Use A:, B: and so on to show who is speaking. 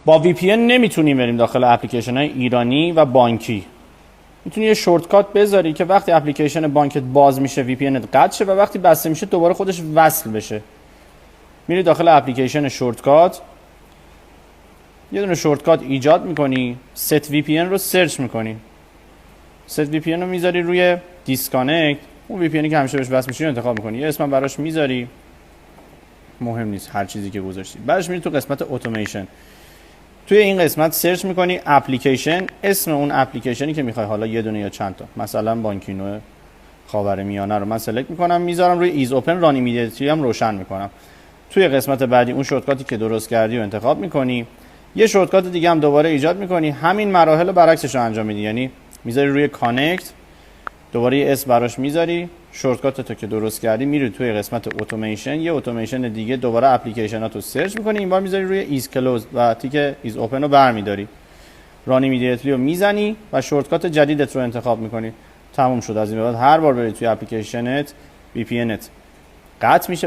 A: با VPN نمیتونیم بریم داخل اپلیکیشن های ایرانی و بانکی. میتونی یه شورتکات بذاری که وقتی اپلیکیشن بانکت باز میشه VPNت قطع شه و وقتی بسته میشه دوباره خودش وصل بشه. میری داخل اپلیکیشن شورتکات، یه دونه شورتکات ایجاد میکنی، set VPN رو سرچ میکنی، set VPN رو میذاری روی دیسکانکت، اون VPNی که همیشه بهش وصل میشی رو انتخاب میکنی، یه اسم براش میذاری، مهم نیست هر چیزی که گذاشتی. بعدش میری تو قسمت اتوماسیون، توی این قسمت سرچ میکنی اپلیکیشن، اسم اون اپلیکیشنی که میخوای، حالا یه دونه یا چند تا، مثلا بانکینو خاورمیانه رو من سلکت میکنم، میذارم روی ایز اوپن، ران ایمیدیتلی هم روشن میکنم. توی قسمت بعدی اون شورتکاتی که درست کردی رو انتخاب میکنی، یه شورتکات دیگه هم دوباره ایجاد میکنی، همین مراحل رو برعکسش رو انجام میدی، یعنی میذاری روی کانکت، دوباره یه اسم براش میذاری، شورتکات تو که درست کردی میری توی قسمت اتوماسیون، یه اتوماسیون دیگه دوباره اپلیکیشناتو سرچ میکنی، این بار میذاری روی ایز کلوز و تیک ایز اوپن رو برمیداری، ران ایمیدیتلی رو میزنی و شورتکات جدیدت رو انتخاب میکنی. تموم شد. از این به بعد هر بار بری توی اپلیکیشنت VPNت قطع میشه.